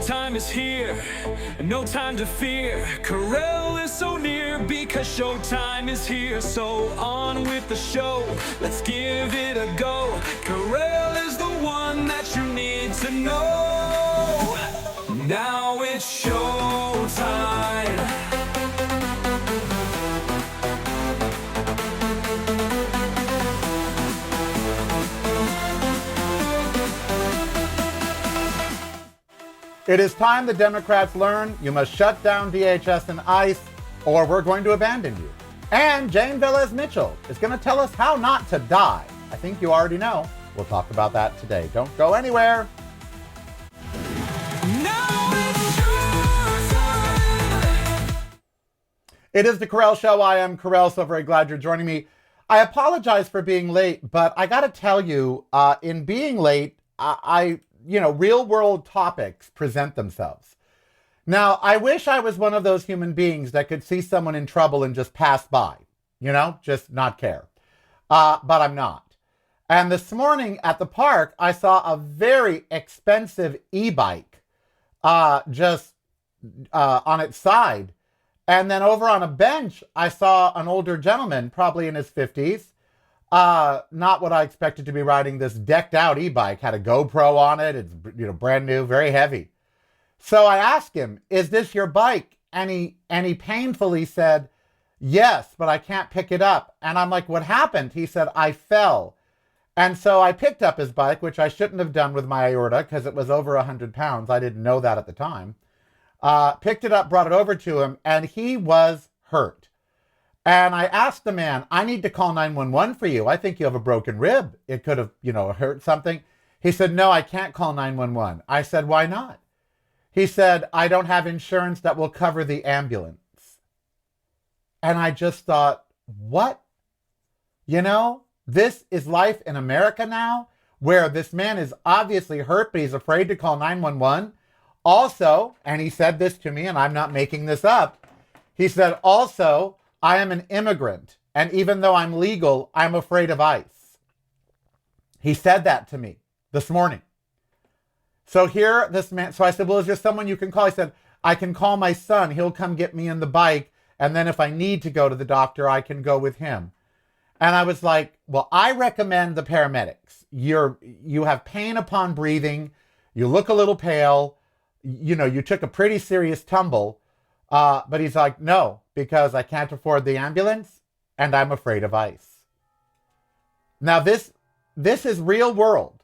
Showtime is here, no time to fear. Karel is so near because Showtime is here. So on with the show, let's give it a go. Karel is the one that you need to know. Now it's Showtime. It is time the Democrats learn you must shut down DHS and ICE or we're going to abandon you. And Jane Velez-Mitchell is going to tell us how not to die. I think you already know. We'll talk about that today. Don't go anywhere. Now it's Showtime. It is the Karel Show. I am Karel, so very glad you're joining me. I apologize for being late, but I got to tell you, in being late, real world topics present themselves. Now, I wish I was one of those human beings that could see someone in trouble and just pass by, just not care. But I'm not. And this morning at the park, I saw a very expensive e-bike just on its side. And then over on a bench, I saw an older gentleman, probably in his 50s, not what I expected to be riding this decked out e-bike, had a GoPro on it. It's, brand new, very heavy. So I asked him, is this your bike? And he painfully said, yes, but I can't pick it up. And I'm like, what happened? He said, I fell. And so I picked up his bike, which I shouldn't have done with my aorta because it was over 100 pounds. I didn't know that at the time. Picked it up, brought it over to him, and he was hurt. And I asked the man, I need to call 911 for you. I think you have a broken rib. It could have, hurt something. He said, no, I can't call 911. I said, why not? He said, I don't have insurance that will cover the ambulance. And I just thought, what? This is life in America now, where this man is obviously hurt, but he's afraid to call 911. Also, and he said this to me, and I'm not making this up, he said, also, I am an immigrant, and even though I'm legal, I'm afraid of ICE. He said that to me this morning. So here, this man, so I said, well, is there someone you can call? He said, I can call my son. He'll come get me in the bike, and then if I need to go to the doctor, I can go with him. And I was like, well, I recommend the paramedics. You have pain upon breathing. You look a little pale. You took a pretty serious tumble. But he's like, no, because I can't afford the ambulance and I'm afraid of ICE. Now, this is real world.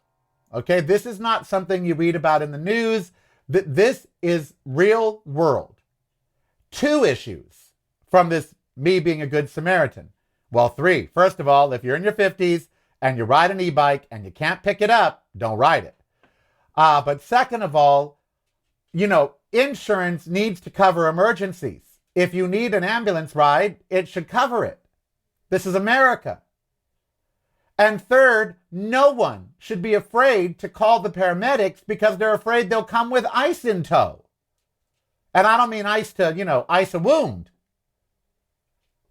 Okay, this is not something you read about in the news. This is real world. 2 issues from this me being a good Samaritan. Well, 3. First of all, if you're in your 50s and you ride an e-bike and you can't pick it up, don't ride it. But second of all, insurance needs to cover emergencies. If you need an ambulance ride, it should cover it. This is America. And third, no one should be afraid to call the paramedics because they're afraid they'll come with ice in tow. And I don't mean ice to, ice a wound.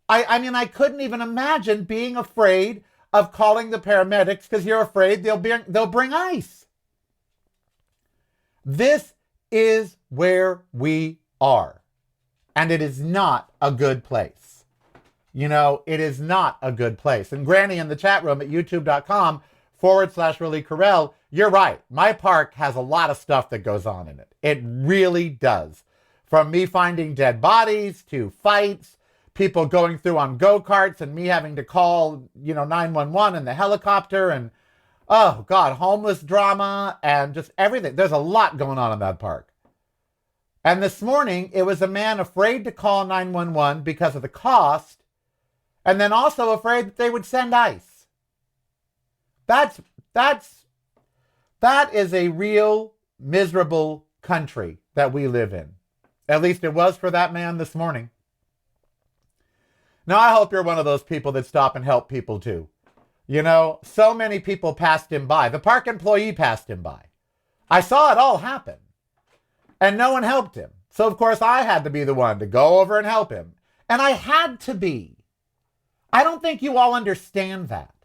I couldn't even imagine being afraid of calling the paramedics because you're afraid they'll bring ice. This is where we are. And it is not a good place. It is not a good place. And Granny in the chat room at youtube.com/Really Karel, you're right. My park has a lot of stuff that goes on in it. It really does. From me finding dead bodies to fights, people going through on go-karts and me having to call, 911 and the helicopter and, oh God, homeless drama and just everything. There's a lot going on in that park. And this morning, it was a man afraid to call 911 because of the cost, and then also afraid that they would send ICE. That is a real miserable country that we live in. At least it was for that man this morning. Now, I hope you're one of those people that stop and help people too. So many people passed him by. The park employee passed him by. I saw it all happen. And no one helped him. So, of course, I had to be the one to go over and help him. And I had to be. I don't think you all understand that.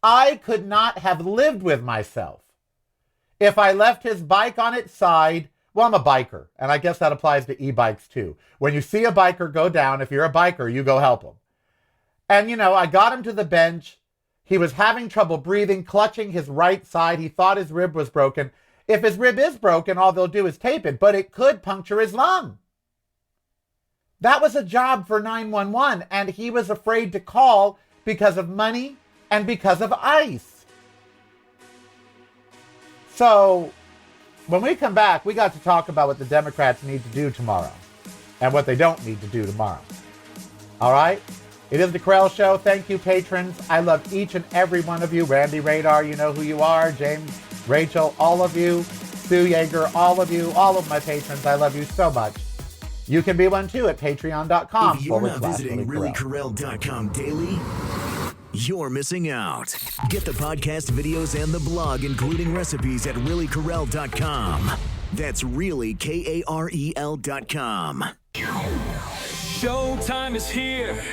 I could not have lived with myself if I left his bike on its side Well, I'm a biker, and I guess that applies to e-bikes too. When you see a biker go down, if you're a biker, you go help him. And, I got him to the bench. He was having trouble breathing, clutching his right side. He thought his rib was broken. If his rib is broken, all they'll do is tape it, but it could puncture his lung. That was a job for 911, and he was afraid to call because of money and because of ICE. So when we come back, we got to talk about what the Democrats need to do tomorrow and what they don't need to do tomorrow. All right? It is the Karel Show. Thank you, patrons. I love each and every one of you. Randy Radar, you know who you are. James, Rachel, all of you. Sue Yeager, all of you. All of my patrons. I love you so much. You can be one too at patreon.com. If you're not visiting reallykarel.com daily, you're missing out. Get the podcast, videos, and the blog, including recipes at reallykarel.com. That's really KAREL.com. Showtime is here,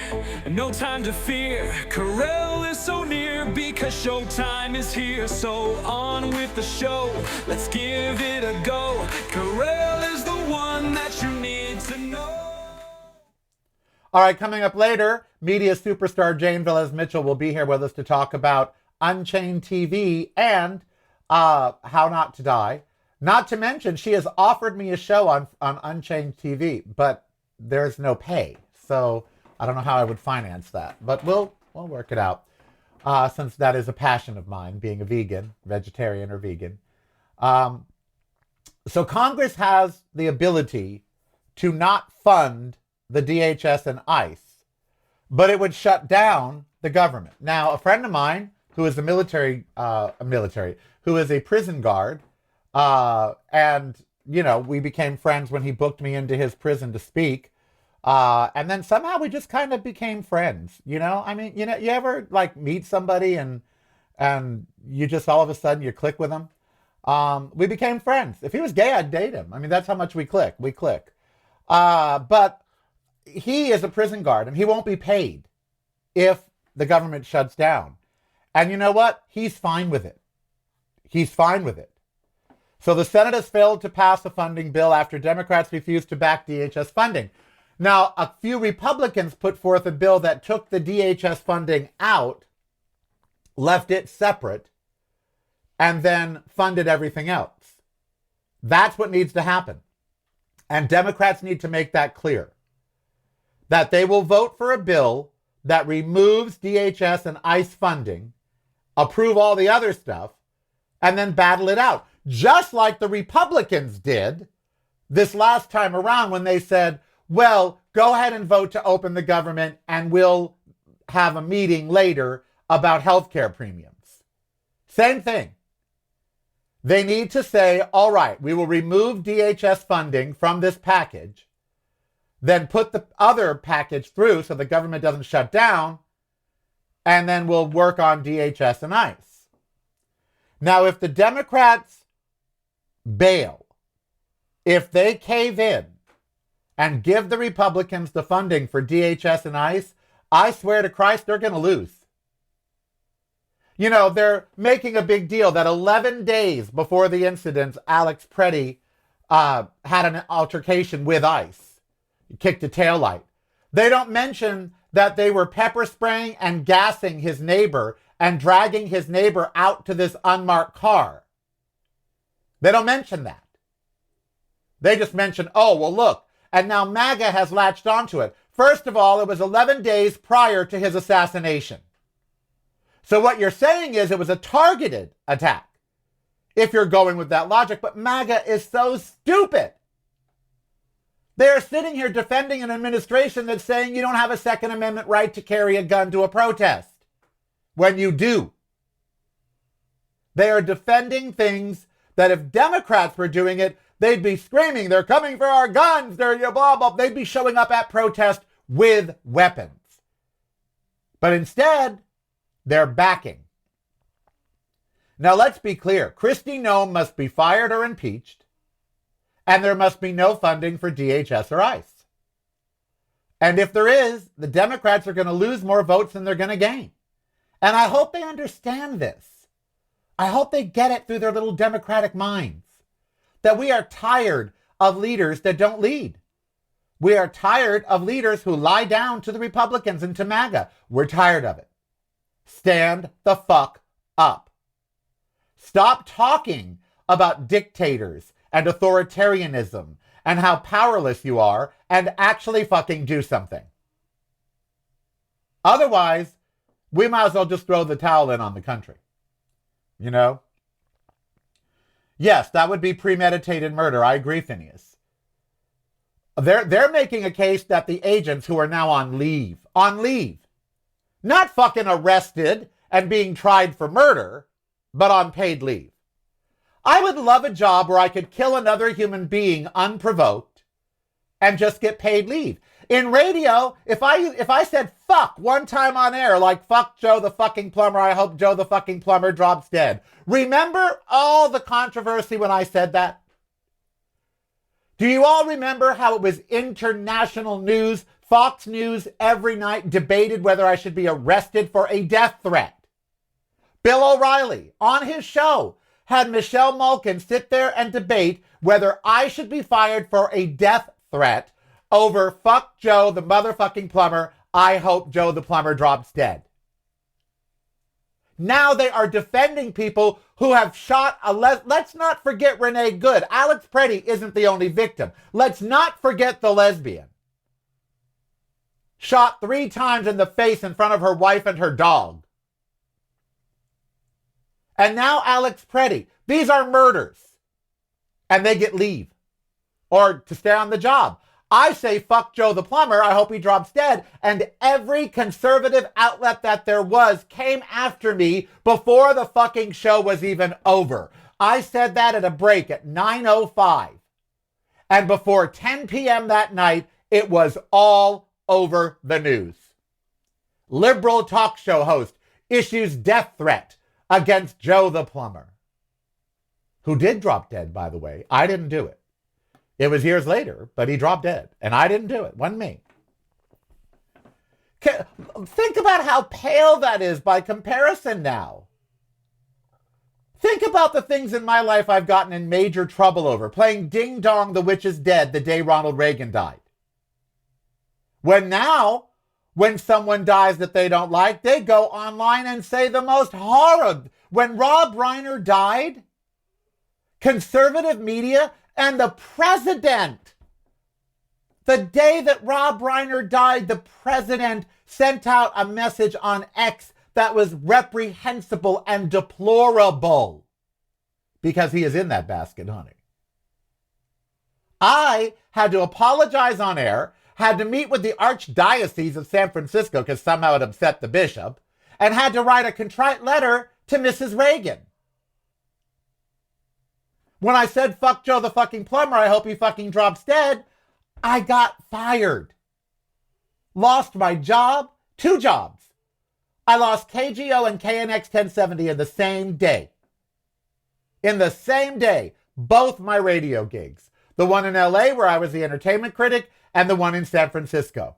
no time to fear. Karel is so near because showtime is here. So on with the show, let's give it a go. Karel is the one that you need to know. All right, coming up later, media superstar Jane Velez-Mitchell will be here with us to talk about UnChainedTV and How Not to Die. Not to mention, she has offered me a show on UnChainedTV, but there's no pay. So I don't know how I would finance that, but we'll work it out since that is a passion of mine, being a vegetarian or vegan. So Congress has the ability to not fund the DHS and ICE, but it would shut down the government. Now, a friend of mine who is who is a prison guard, and we became friends when he booked me into his prison to speak. And then somehow we just kind of became friends, you ever meet somebody and you just all of a sudden you click with them. We became friends. If he was gay, I'd date him. That's how much we click. But he is a prison guard and he won't be paid if the government shuts down. And you know what? He's fine with it. So the Senate has failed to pass a funding bill after Democrats refused to back DHS funding. Now, a few Republicans put forth a bill that took the DHS funding out, left it separate, and then funded everything else. That's what needs to happen. And Democrats need to make that clear, that they will vote for a bill that removes DHS and ICE funding, approve all the other stuff, and then battle it out. Just like the Republicans did this last time around when they said, well, go ahead and vote to open the government and we'll have a meeting later about healthcare premiums. Same thing. They need to say, all right, we will remove DHS funding from this package, then put the other package through so the government doesn't shut down, and then we'll work on DHS and ICE. Now, if the Democrats bail, if they cave in and give the Republicans the funding for DHS and ICE, I swear to Christ, they're going to lose. They're making a big deal that 11 days before the incidents, Alex Preddy had an altercation with ICE. He kicked a taillight. They don't mention that they were pepper spraying and gassing his neighbor and dragging his neighbor out to this unmarked car. They don't mention that. They just mention, oh, well, look, and now MAGA has latched onto it. First of all, it was 11 days prior to his assassination. So what you're saying is it was a targeted attack, if you're going with that logic. But MAGA is so stupid. They're sitting here defending an administration that's saying you don't have a Second Amendment right to carry a gun to a protest, when you do. They are defending things that if Democrats were doing it, they'd be screaming, they're coming for our guns, they're blah, blah. They'd be showing up at protest with weapons. But instead, they're backing. Now, let's be clear. Kristi Noem must be fired or impeached, and there must be no funding for DHS or ICE. And if there is, the Democrats are going to lose more votes than they're going to gain. And I hope they understand this. I hope they get it through their little Democratic minds. that we are tired of leaders that don't lead. We are tired of leaders who lie down to the Republicans and to MAGA. We're tired of it. Stand the fuck up. Stop talking about dictators and authoritarianism and how powerless you are and actually fucking do something. Otherwise, we might as well just throw the towel in on the country. You know? Yes, that would be premeditated murder. I agree, Phineas. They're making a case that the agents who are now on leave, not fucking arrested and being tried for murder, but on paid leave. I would love a job where I could kill another human being unprovoked and just get paid leave. In radio, if I said fuck one time on air, like fuck Joe the fucking plumber, I hope Joe the fucking plumber drops dead. Remember all the controversy when I said that? Do you all remember how it was international news? Fox News every night debated whether I should be arrested for a death threat. Bill O'Reilly, on his show, had Michelle Malkin sit there and debate whether I should be fired for a death threat over fuck Joe the motherfucking plumber, I hope Joe the plumber drops dead. Now they are defending people who have shot let's not forget Renee Good. Alex Preddy isn't the only victim. Let's not forget the lesbian. Shot 3 times in the face in front of her wife and her dog. And now Alex Preddy. These are murders. And they get leave. Or to stay on the job. I say fuck Joe the plumber, I hope he drops dead, and every conservative outlet that there was came after me before the fucking show was even over. I said that at a break at 9:05. And before 10 p.m. that night, it was all over the news. Liberal talk show host issues death threat against Joe the plumber. Who did drop dead, by the way. I didn't do it. It was years later, but he dropped dead. And I didn't do it. Wasn't me. Think about how pale that is by comparison now. Think about the things in my life I've gotten in major trouble over. Playing Ding Dong, the Witch is Dead the day Ronald Reagan died. When someone dies that they don't like, they go online and say the most horrid. When Rob Reiner died, conservative media and the president, the day that Rob Reiner died, the president sent out a message on X that was reprehensible and deplorable because he is in that basket, honey. I had to apologize on air, had to meet with the Archdiocese of San Francisco because somehow it upset the bishop, and had to write a contrite letter to Mrs. Reagan. When I said, fuck Joe the fucking plumber, I hope he fucking drops dead, I got fired. Lost my job, 2 jobs. I lost KGO and KNX 1070 in the same day. In the same day, both my radio gigs. The one in LA where I was the entertainment critic and the one in San Francisco.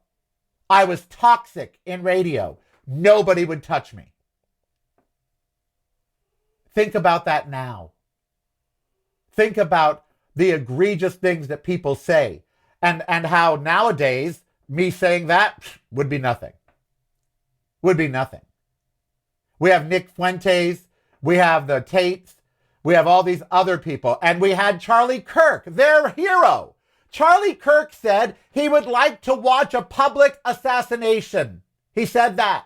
I was toxic in radio. Nobody would touch me. Think about that now. Think about the egregious things that people say and how nowadays me saying that would be nothing. Would be nothing. We have Nick Fuentes, we have the Tates, we have all these other people, and we had Charlie Kirk, their hero. Charlie Kirk said he would like to watch a public assassination. He said that.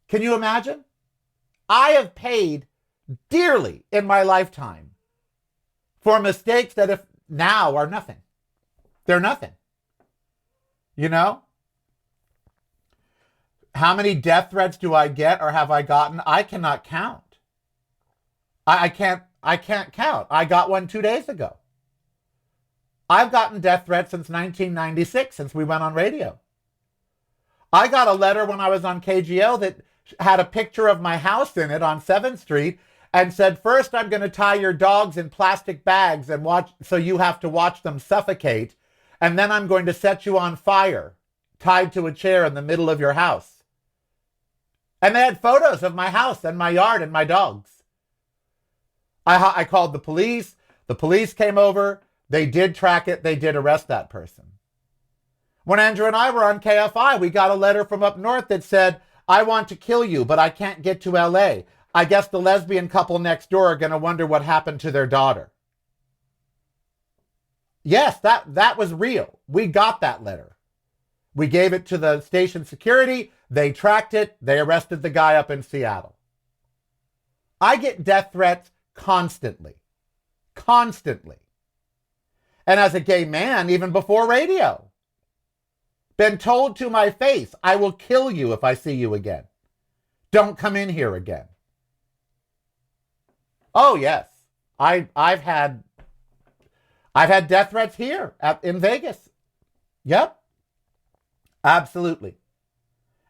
Can you imagine? I have paid dearly in my lifetime for mistakes that if now are nothing. They're nothing. You know? How many death threats do I get or have I gotten? I cannot count. I can't count. I got one 2 days ago. I've gotten death threats since 1996, since we went on radio. I got a letter when I was on KGL that had a picture of my house in it on 7th Street and said, first I'm going to tie your dogs in plastic bags and watch, so you have to watch them suffocate. And then I'm going to set you on fire, tied to a chair in the middle of your house. And they had photos of my house and my yard and my dogs. I called the police. The police came over. They did track it. They did arrest that person. When Andrew and I were on KFI, we got a letter from up north that said, I want to kill you, but I can't get to LA. I guess the lesbian couple next door are going to wonder what happened to their daughter. Yes, that was real. We got that letter. We gave it to the station security. They tracked it. They arrested the guy up in Seattle. I get death threats constantly. Constantly. And as a gay man, even before radio, been told to my face, I will kill you if I see you again. Don't come in here again. Oh, yes. I've had death threats here in Vegas. Yep. Absolutely.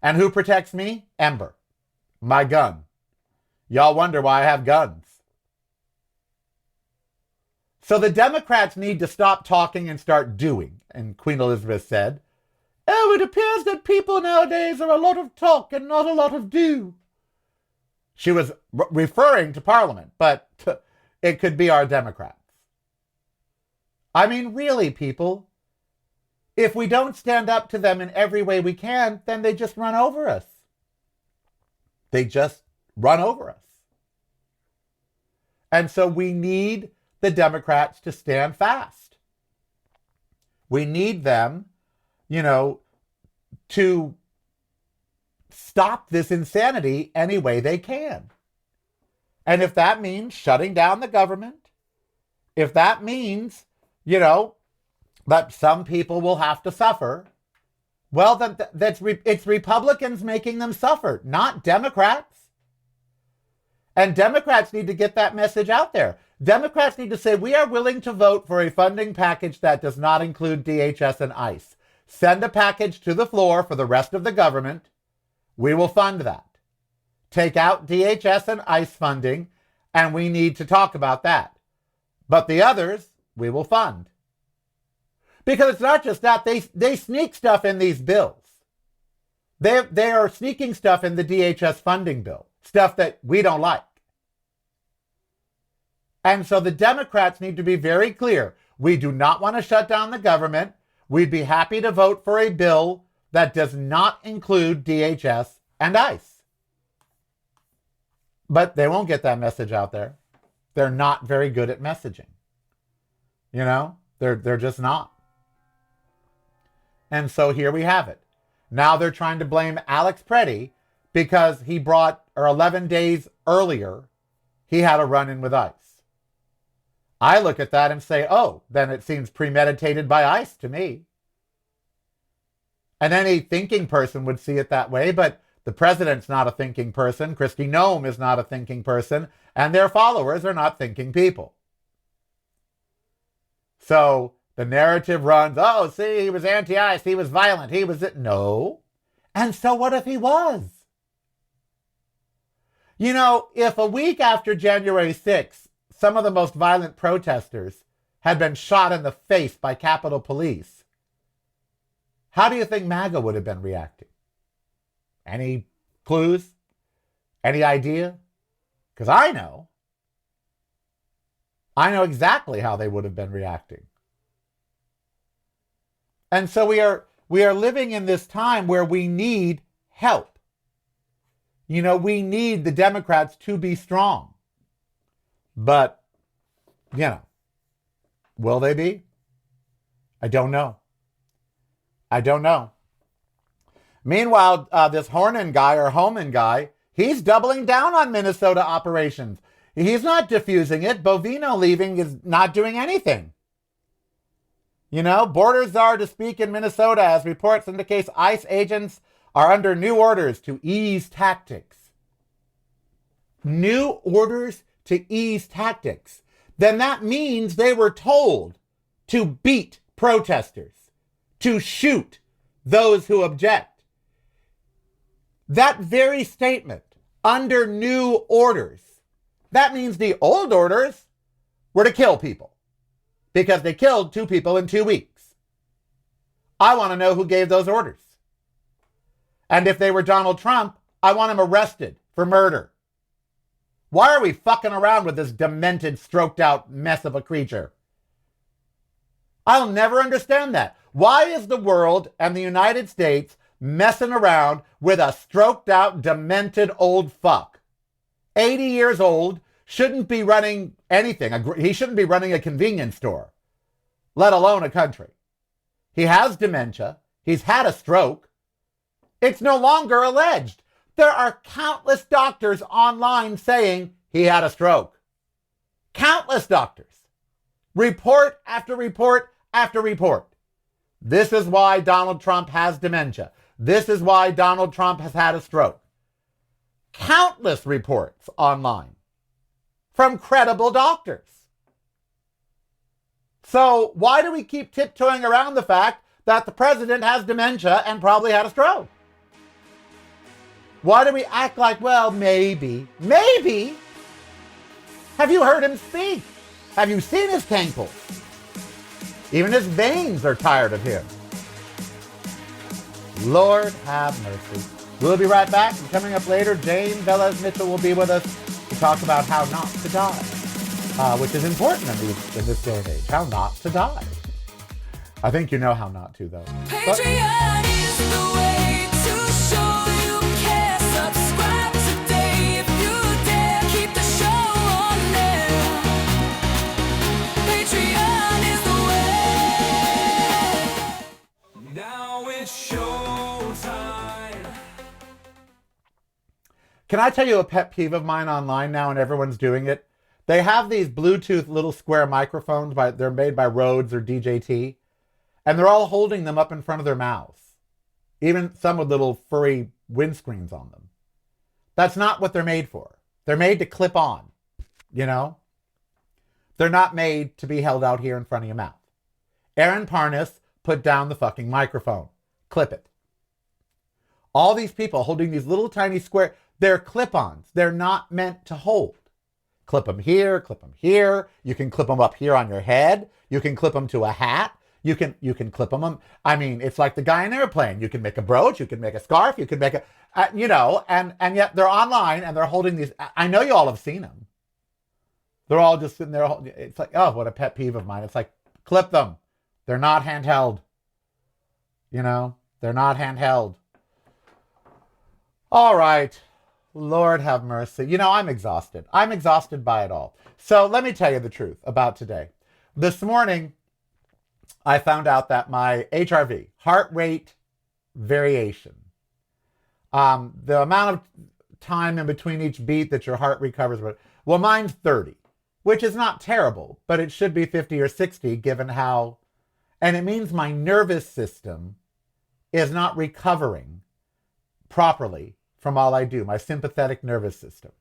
And who protects me? Ember. My gun. Y'all wonder why I have guns. So the Democrats need to stop talking and start doing. And Queen Elizabeth said, oh, it appears that people nowadays are a lot of talk and not a lot of do. She was referring to Parliament, but it could be our Democrats. I mean, really, people, if we don't stand up to them in every way we can, then they just run over us. They just run over us. And so we need the Democrats to stand fast. We need them, to stop this insanity any way they can. And if that means shutting down the government, if that means, that some people will have to suffer, well, then it's Republicans making them suffer, not Democrats. And Democrats need to get that message out there. Democrats need to say, we are willing to vote for a funding package that does not include DHS and ICE. Send a package to the floor for the rest of the government. We will fund that. Take out DHS and ICE funding, and we need to talk about that. But the others, we will fund. Because it's not just that. They sneak stuff in these bills. They are sneaking stuff in the DHS funding bill. Stuff that we don't like. And so the Democrats need to be very clear. We do not want to shut down the government. We'd be happy to vote for a bill that does not include DHS and ICE. But they won't get that message out there. They're not very good at messaging. They're just not. And so here we have it. Now they're trying to blame Alex Preddy because he 11 days earlier, he had a run-in with ICE. I look at that and say, oh, then it seems premeditated by ICE to me. And any thinking person would see it that way, but the president's not a thinking person. Kristi Noem is not a thinking person, and their followers are not thinking people. So the narrative runs, oh, see, he was anti-ICE, he was violent, he was... No. And so what if he was? If a week after January 6th, some of the most violent protesters had been shot in the face by Capitol Police, how do you think MAGA would have been reacting? Any clues? Any idea? Because I know. I know exactly how they would have been reacting. And so we are living in this time where we need help. We need the Democrats to be strong. But, will they be? I don't know. Meanwhile, this Homan guy, he's doubling down on Minnesota operations. He's not diffusing it. Bovino leaving is not doing anything. Border czar to speak in Minnesota as reports indicate ICE agents are under new orders to ease tactics. New orders to ease tactics. Then that means they were told to beat protesters, to shoot those who object. That very statement, under new orders, that means the old orders were to kill people because they killed 2 people in 2 weeks. I want to know who gave those orders. And if they were Donald Trump, I want him arrested for murder. Why are we fucking around with this demented, stroked out mess of a creature? I'll never understand that. Why is the world and the United States messing around with a stroked out, demented old fuck? 80 years old, shouldn't be running anything. He shouldn't be running a convenience store, let alone a country. He has dementia. He's had a stroke. It's no longer alleged. There are countless doctors online saying he had a stroke. Countless doctors. Report after report after report. This is why Donald Trump has dementia. This is why Donald Trump has had a stroke. Countless reports online from credible doctors. So why do we keep tiptoeing around the fact that the president has dementia and probably had a stroke? Why do we act like, well, maybe? Have you heard him speak? Have you seen his cankles? Even his veins are tired of him. Lord have mercy. We'll be right back. And coming up later, Jane Velez-Mitchell will be with us to talk about how not to die, which is important in this day and age. How not to die. I think you know how not to, though. Patreon is the way to show you care. Subscribe today if you dare. Keep the show on there. Patreon is the way. Now it's showtime. Can I tell you a pet peeve of mine online now, and everyone's doing it? They have these Bluetooth little square microphones. They're made by Rhodes or DJT. And they're all holding them up in front of their mouths. Even some with little furry windscreens on them. That's not what they're made for. They're made to clip on, you know? They're not made to be held out here in front of your mouth. Aaron Parnas, put down the fucking microphone. Clip it. All these people holding these little tiny square, they're clip-ons. They're not meant to hold. Clip them here, clip them here. You can clip them up here on your head. You can clip them to a hat. You can clip them. I mean, it's like the guy in Airplane. You can make a brooch, you can make a scarf, you can make a, and yet they're online and they're holding these. I know you all have seen them. They're all just sitting there. It's like, oh, what a pet peeve of mine. It's like, clip them. They're not handheld. They're not handheld. All right. Lord have mercy. I'm exhausted. I'm exhausted by it all. So let me tell you the truth about today. This morning, I found out that my HRV, heart rate variation, the amount of time in between each beat that your heart recovers, well, mine's 30, which is not terrible, but it should be 50 or 60 given how, and it means my nervous system is not recovering properly from all I do, my sympathetic nervous system.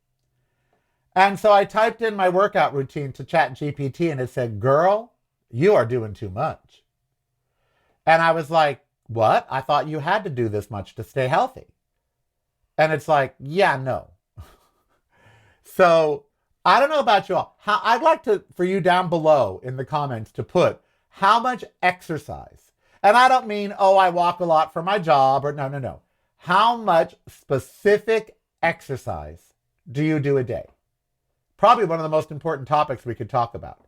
And so I typed in my workout routine to ChatGPT and it said, girl, you are doing too much. And I was like, what? I thought you had to do this much to stay healthy. And it's like, yeah, no. So I don't know about you all. I'd like for you down below in the comments to put how much exercise. And I don't mean, I walk a lot for my job or no. How much specific exercise do you do a day? Probably one of the most important topics we could talk about.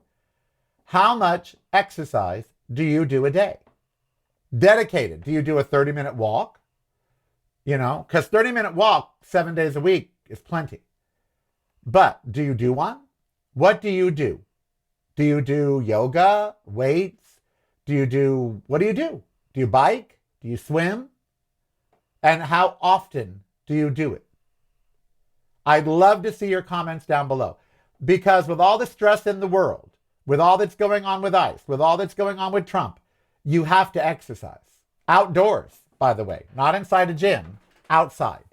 How much exercise do you do a day? Dedicated. Do you do a 30-minute walk? Because 30-minute walk 7 days a week is plenty. But do you do one? What do you do? Do you do yoga, weights? What do you do? Do you bike? Do you swim? And how often do you do it? I'd love to see your comments down below. Because with all the stress in the world, with all that's going on with ICE, with all that's going on with Trump, you have to exercise. Outdoors, by the way, not inside a gym, outside.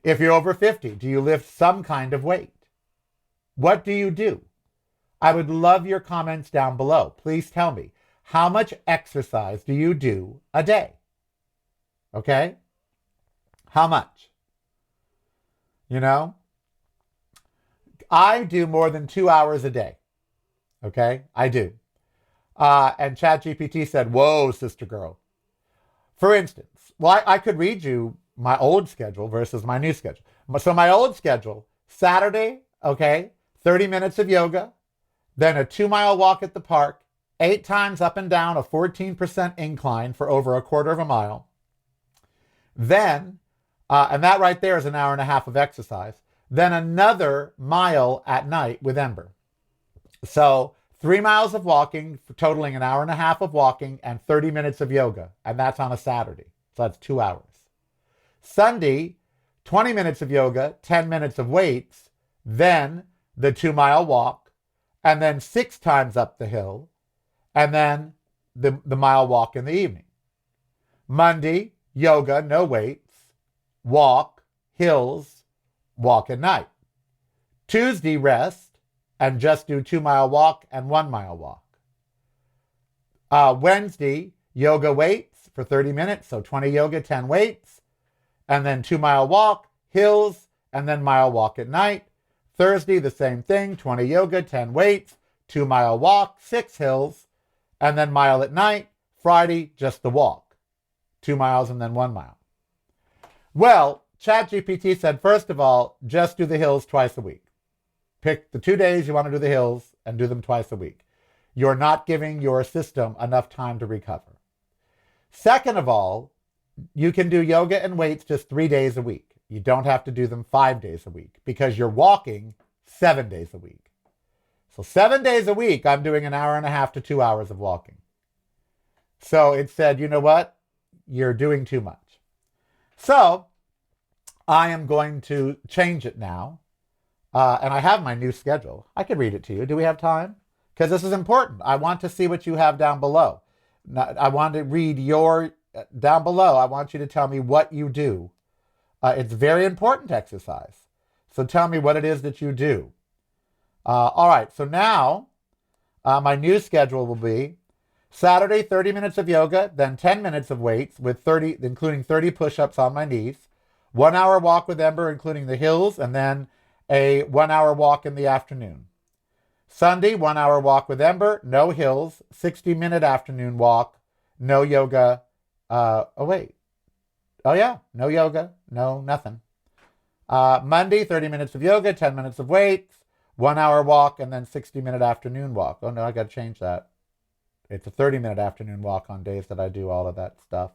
If you're over 50, do you lift some kind of weight? What do you do? I would love your comments down below. Please tell me, how much exercise do you do a day? Okay? How much? I do more than 2 hours a day. Okay? I do. And ChatGPT said, whoa, sister girl. For instance, I could read you my old schedule versus my new schedule. So my old schedule, Saturday, okay? 30 minutes of yoga, then a 2-mile walk at the park, 8 times up and down a 14% incline for over a quarter of a mile. Then, and that right there is an hour and a half of exercise. Then another mile at night with Ember. So 3 miles of walking, totaling an hour and a half of walking and 30 minutes of yoga. And that's on a Saturday. So that's 2 hours. Sunday, 20 minutes of yoga, 10 minutes of weights, then the 2-mile walk, and then 6 times up the hill, and then the mile walk in the evening. Monday, yoga, no weights, walk, hills, walk at night. Tuesday, rest, and just do 2-mile walk and 1-mile walk. Wednesday, yoga weights for 30 minutes, so 20 yoga, 10 weights, and then 2-mile walk, hills, and then mile walk at night. Thursday, the same thing, 20 yoga, 10 weights, 2-mile walk, 6 hills, and then mile at night. Friday, just the walk, 2 miles and then 1 mile. Well, ChatGPT said, first of all, just do the hills twice a week. Pick the 2 days you want to do the hills and do them twice a week. You're not giving your system enough time to recover. Second of all, you can do yoga and weights just 3 days a week. You don't have to do them 5 days a week because you're walking 7 days a week. So 7 days a week, I'm doing an hour and a half to 2 hours of walking. So it said, you know what? You're doing too much. So I am going to change it now. And I have my new schedule. I could read it to you. Do we have time? Because this is important. I want to see what you have down below. I want to read your down below. I want you to tell me what you do. It's very important exercise. So tell me what it is that you do. All right. So now my new schedule will be Saturday, 30 minutes of yoga, then 10 minutes of weights with 30, including 30 push-ups on my knees, 1 hour walk with Ember, including the hills, and then a 1 hour walk in the afternoon. Sunday, 1 hour walk with Ember, no hills, 60-minute afternoon walk, no yoga. No yoga, no nothing. Monday, 30 minutes of yoga, 10 minutes of weights, 1 hour walk, and then 60-minute afternoon walk. Oh no, I got to change that. It's a 30-minute afternoon walk on days that I do all of that stuff.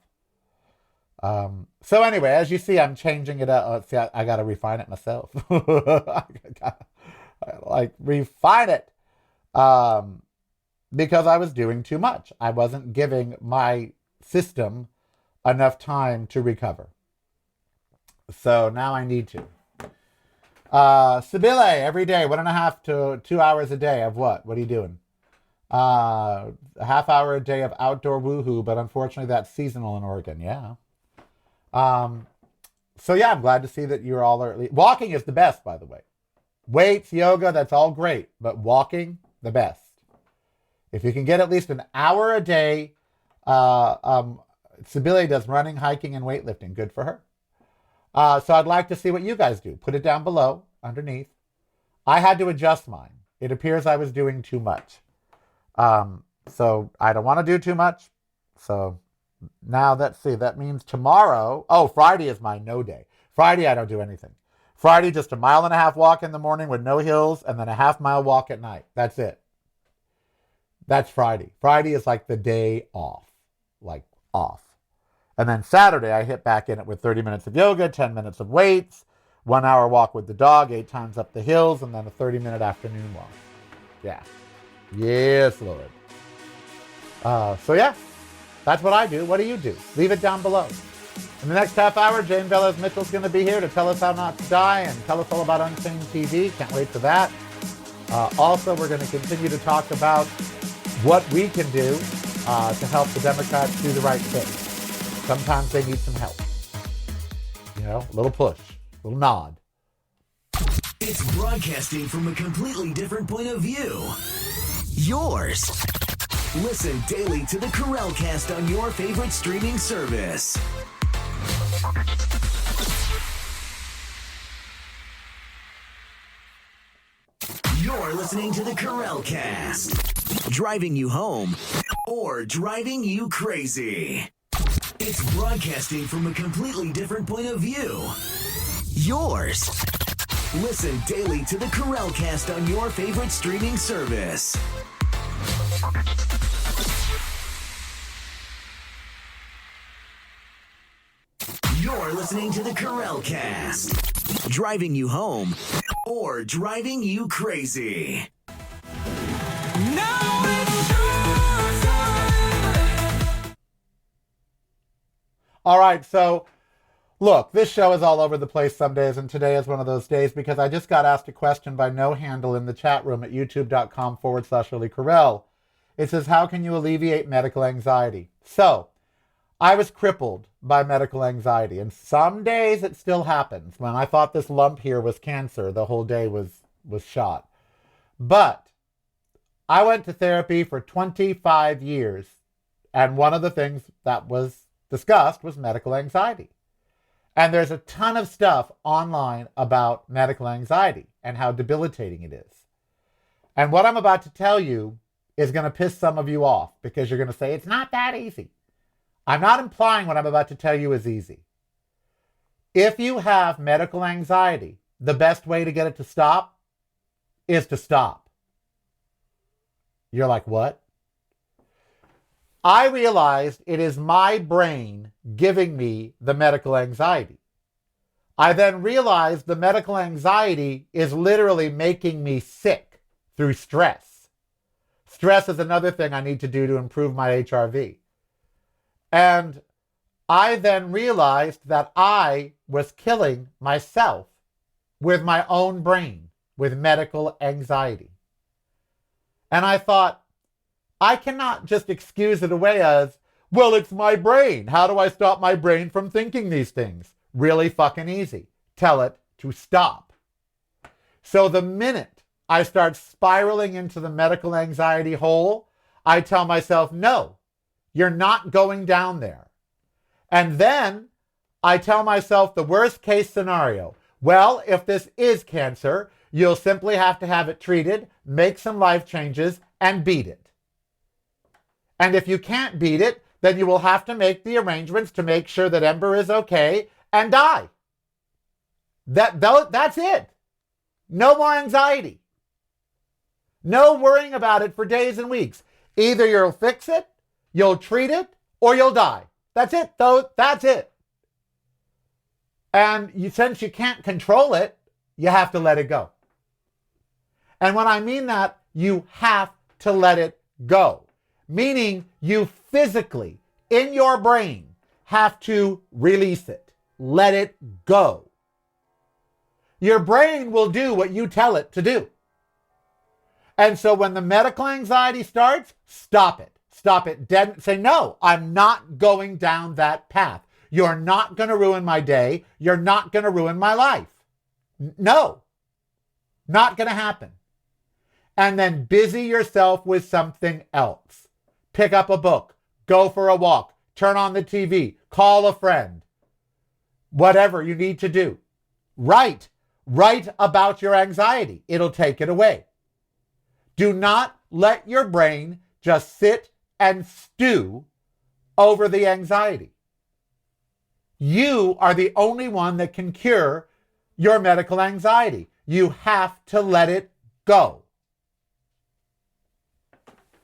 So anyway, as you see, I'm changing it up. See, I got to refine it myself. I gotta, refine it. Because I was doing too much. I wasn't giving my system enough time to recover. So now I need to. Sibylle, every day, 1.5 to 2 hours a day of what? What are you doing? A half hour a day of outdoor woohoo, but unfortunately that's seasonal in Oregon. Yeah. So yeah, I'm glad to see that you're all early. Walking is the best, by the way. Weights, yoga, that's all great, but walking, the best. If you can get at least an hour a day, Sibylle does running, hiking, and weightlifting. Good for her. So I'd like to see what you guys do. Put it down below, underneath. I had to adjust mine. It appears I was doing too much. So I don't want to do too much. So now let's see. That means tomorrow. Oh, Friday is my no day. Friday I don't do anything. Friday just a 1.5 mile walk in the morning with no hills and then a 1/2 mile walk at night. That's it. That's Friday. Friday is like the day off. Like off. And then Saturday I hit back in it with 30 minutes of yoga, 10 minutes of weights, 1 hour walk with the dog, 8 times up the hills, and then a 30-minute afternoon walk. Yeah. Yes, Lord. So yeah, that's what I do. What do you do? Leave it down below. In the next half hour, Jane Velez-Mitchell is going to be here to tell us how not to die and tell us all about UnChainedTV. Can't wait for that. Also, we're going to continue to talk about what we can do to help the Democrats do the right thing. Sometimes they need some help. You know, a little push, a little nod. It's broadcasting from a completely different point of view. Yours. Listen daily to the Karel Cast on your favorite streaming service. You're listening to the Karel Cast. Driving you home or driving you crazy. It's broadcasting from a completely different point of view. Yours. Listen daily to the Karel Cast on your favorite streaming service. You're listening to the Karel Cast. Driving you home or driving you crazy. Now it's your time. All right, so look, this show is all over the place some days, and today is one of those days because I just got asked a question by No Handle in the chat room at youtube.com/Really Karel. It says, how can you alleviate medical anxiety? So, I was crippled by medical anxiety, and some days it still happens. When I thought this lump here was cancer, the whole day was shot. But I went to therapy for 25 years, and one of the things that was discussed was medical anxiety. And there's a ton of stuff online about medical anxiety and how debilitating it is. And what I'm about to tell you is going to piss some of you off because you're going to say, it's not that easy. I'm not implying what I'm about to tell you is easy. If you have medical anxiety, the best way to get it to stop is to stop. You're like, what? I realized it is my brain giving me the medical anxiety. I then realized the medical anxiety is literally making me sick through stress. Stress is another thing I need to do to improve my HRV. And I then realized that I was killing myself with my own brain, with medical anxiety. And I thought, I cannot just excuse it away as, well, it's my brain. How do I stop my brain from thinking these things? Really fucking easy. Tell it to stop. So the minute I start spiraling into the medical anxiety hole, I tell myself, no, you're not going down there. And then I tell myself the worst case scenario. Well, if this is cancer, you'll simply have to have it treated, make some life changes, and beat it. And if you can't beat it, then you will have to make the arrangements to make sure that Ember is okay and die. That's it. No more anxiety. No worrying about it for days and weeks. Either you'll fix it, you'll treat it, or you'll die. That's it, though. That's it. And since you can't control it, you have to let it go. And when I mean that, you have to let it go. Meaning you physically, in your brain, have to release it. Let it go. Your brain will do what you tell it to do. And so when the medical anxiety starts, stop it. Stop it dead. Say, no, I'm not going down that path. You're not going to ruin my day. You're not going to ruin my life. No, not going to happen. And then busy yourself with something else. Pick up a book, go for a walk, turn on the TV, call a friend, whatever you need to do. Write about your anxiety. It'll take it away. Do not let your brain just sit and stew over the anxiety. You are the only one that can cure your medical anxiety. You have to let it go.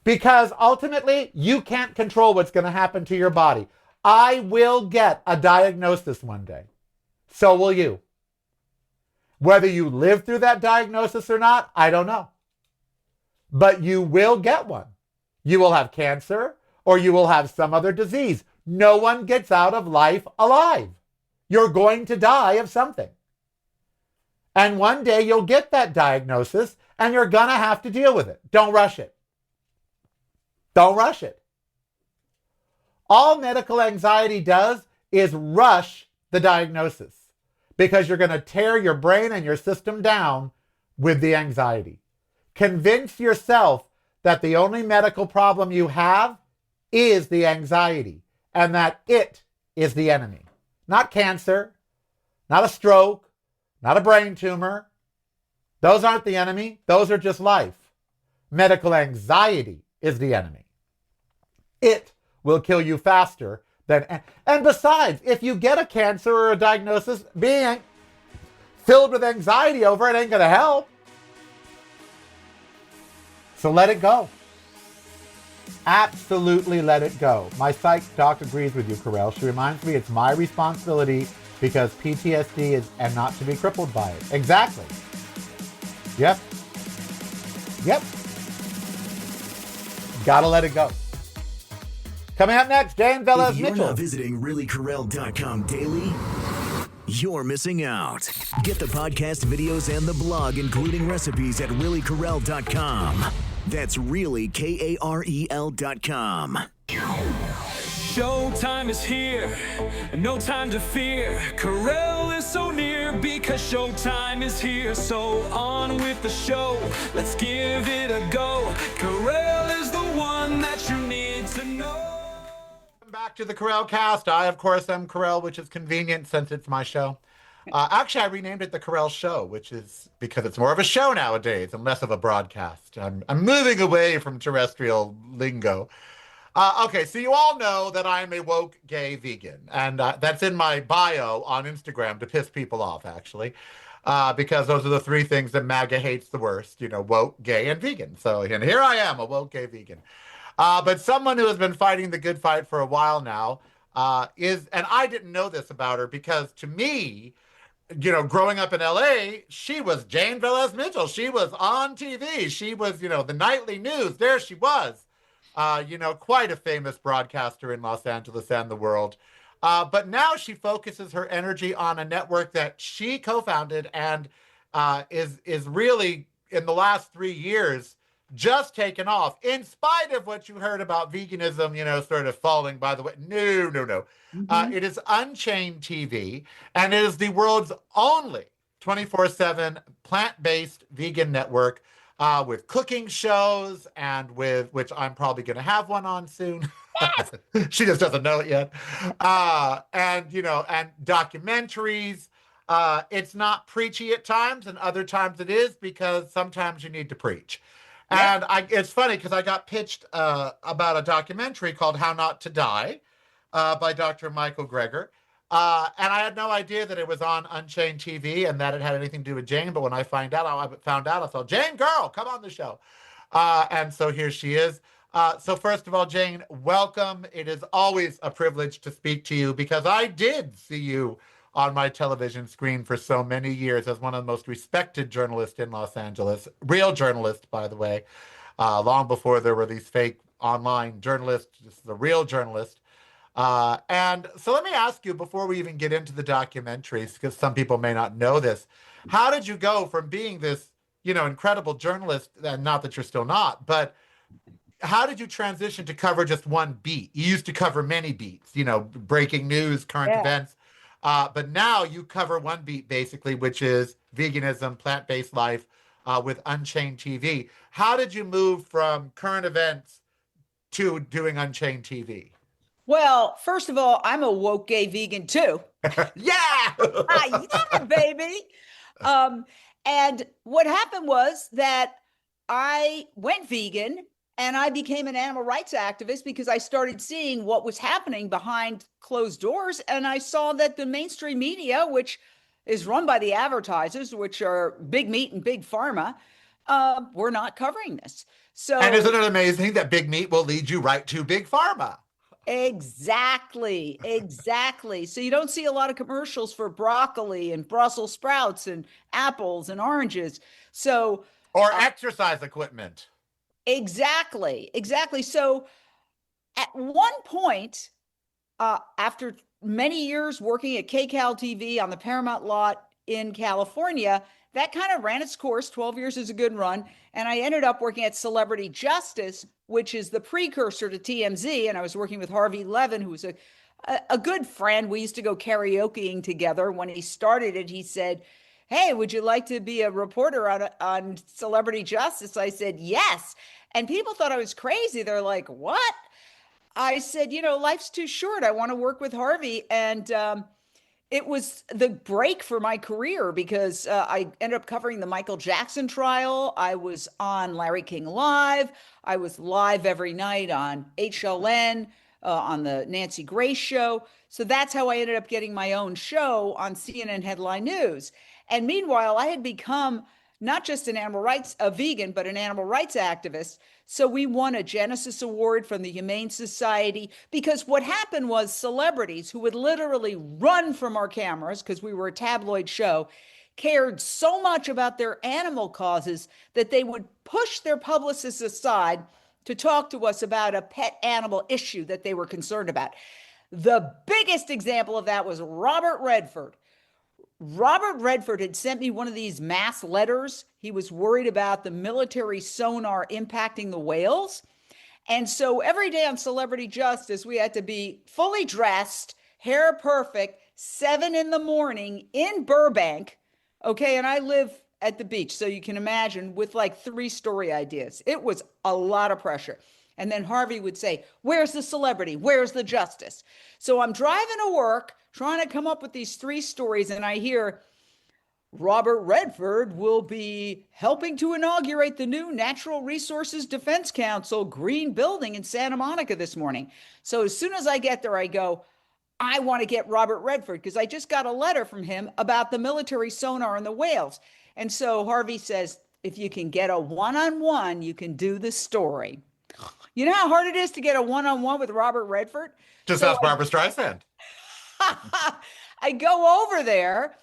Because ultimately, you can't control what's going to happen to your body. I will get a diagnosis one day. So will you. Whether you live through that diagnosis or not, I don't know. But you will get one. You will have cancer or you will have some other disease. No one gets out of life alive. You're going to die of something. And one day you'll get that diagnosis and you're going to have to deal with it. Don't rush it. Don't rush it. All medical anxiety does is rush the diagnosis because you're going to tear your brain and your system down with the anxiety. Convince yourself that the only medical problem you have is the anxiety and that it is the enemy. Not cancer, not a stroke, not a brain tumor. Those aren't the enemy. Those are just life. Medical anxiety is the enemy. It will kill you faster than... And besides, if you get a cancer or a diagnosis, filled with anxiety over it ain't going to help. So let it go. Absolutely let it go. My psych doc agrees with you, Karel. She reminds me it's my responsibility because PTSD is and not to be crippled by it. Exactly. Yep. Gotta let it go. Coming up next, Jane Velez-Mitchell. If you're not visiting reallykarel.com daily, you're missing out. Get the podcast videos and the blog, including recipes, at reallykarel.com. That's really KAREL.com. Showtime is here, no time to fear. Karel is so near because showtime is here. So on with the show, let's give it a go. Karel is the one that you need to know. Back to the Karel cast. I, of course, am Karel, which is convenient since it's my show. Actually, I renamed it the Karel Show, which is because it's more of a show nowadays and less of a broadcast. I'm moving away from terrestrial lingo. Okay, so you all know that I'm a woke gay vegan, and that's in my bio on Instagram to piss people off, actually, because those are the three things that MAGA hates the worst, woke, gay, and vegan. So, and here I am, a woke gay vegan. But someone who has been fighting the good fight for a while now is, and I didn't know this about her because to me, growing up in LA, she was Jane Velez-Mitchell. She was on TV. She was, the nightly news. There she was. Quite a famous broadcaster in Los Angeles and the world. But now she focuses her energy on a network that she co-founded and is really, in the last 3 years, just taken off, in spite of what you heard about veganism, sort of falling by the way. No. Mm-hmm. It is UnChained TV, and it is the world's only 24/7 plant-based vegan network with cooking shows and with, which I'm probably going to have one on soon. Yes! She just doesn't know it yet. And documentaries. It's not preachy at times, and other times it is, because sometimes you need to preach. And it's funny because I got pitched about a documentary called How Not to Die by Dr. Michael Greger. And I had no idea that it was on Unchained TV and that it had anything to do with Jane. But when I found out, I thought, Jane, girl, come on the show. And so here she is. So first of all, Jane, welcome. It is always a privilege to speak to you because I did see you on my television screen for so many years as one of the most respected journalists in Los Angeles. Real journalist, by the way. Long before there were these fake online journalists, this is a real journalist. And so let me ask you, before we even get into the documentaries, because some people may not know this, how did you go from being this, incredible journalist, and not that you're still not, but how did you transition to cover just one beat? You used to cover many beats, breaking news, current events. But now you cover one beat, basically, which is veganism, plant-based life with Unchained TV. How did you move from current events to doing Unchained TV? Well, first of all, I'm a woke gay vegan too. Yeah! Yeah, baby. And what happened was that I went vegan and I became an animal rights activist because I started seeing what was happening behind closed doors. And I saw that the mainstream media, which is run by the advertisers, which are Big Meat and Big Pharma, were not covering this. So, and isn't it amazing that Big Meat will lead you right to Big Pharma? Exactly. So you don't see a lot of commercials for broccoli and Brussels sprouts and apples and oranges. So, or exercise equipment. Exactly. So at one point, after many years working at KCAL TV on the Paramount lot in California, that kind of ran its course. 12 years is a good run. And I ended up working at Celebrity Justice, which is the precursor to TMZ. And I was working with Harvey Levin, who was a good friend. We used to go karaokeing together. When he started it, he said, "Hey, would you like to be a reporter on Celebrity Justice?" I said, yes. And people thought I was crazy. They're like, what? I said, life's too short. I want to work with Harvey. And it was the break for my career because I ended up covering the Michael Jackson trial. I was on Larry King Live. I was live every night on HLN, on the Nancy Grace show. So that's how I ended up getting my own show on CNN Headline News. And meanwhile, I had become not just a vegan, but an animal rights activist. So we won a Genesis Award from the Humane Society, because what happened was celebrities who would literally run from our cameras, because we were a tabloid show, cared so much about their animal causes that they would push their publicists aside to talk to us about a pet animal issue that they were concerned about. The biggest example of that was Robert Redford. Robert Redford had sent me one of these mass letters. He was worried about the military sonar impacting the whales. And so every day on Celebrity Justice, we had to be fully dressed, hair perfect, 7 a.m. in Burbank. Okay. And I live at the beach. So you can imagine, with like 3 story ideas. It was a lot of pressure. And then Harvey would say, "Where's the celebrity? Where's the justice?" So I'm driving to work, trying to come up with these 3 stories. And I hear Robert Redford will be helping to inaugurate the new Natural Resources Defense Council green building in Santa Monica this morning. So as soon as I get there, I go, I want to get Robert Redford, because I just got a letter from him about the military sonar and the whales. And so Harvey says, if you can get a one-on-one, you can do the story. You know how hard it is to get a one-on-one with Robert Redford? Just ask Barbara Streisand. I go over there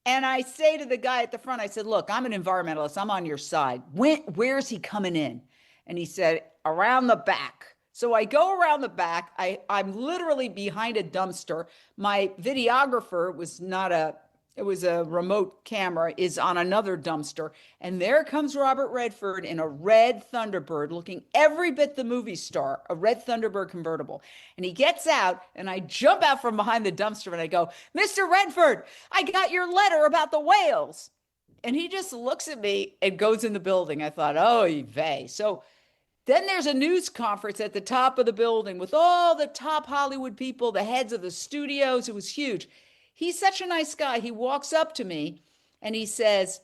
and I say to the guy at the front, I said, "Look, I'm an environmentalist. I'm on your side. Where's he coming in?" And he said, "Around the back." So I go around the back. I'm literally behind a dumpster. My videographer it was a remote camera, is on another dumpster. And there comes Robert Redford in a red Thunderbird, looking every bit the movie star, a red Thunderbird convertible. And he gets out, and I jump out from behind the dumpster and I go, "Mr. Redford, I got your letter about the whales." And he just looks at me and goes in the building. I thought, oh, vey. So then there's a news conference at the top of the building with all the top Hollywood people, the heads of the studios. It was huge. He's such a nice guy. He walks up to me and he says,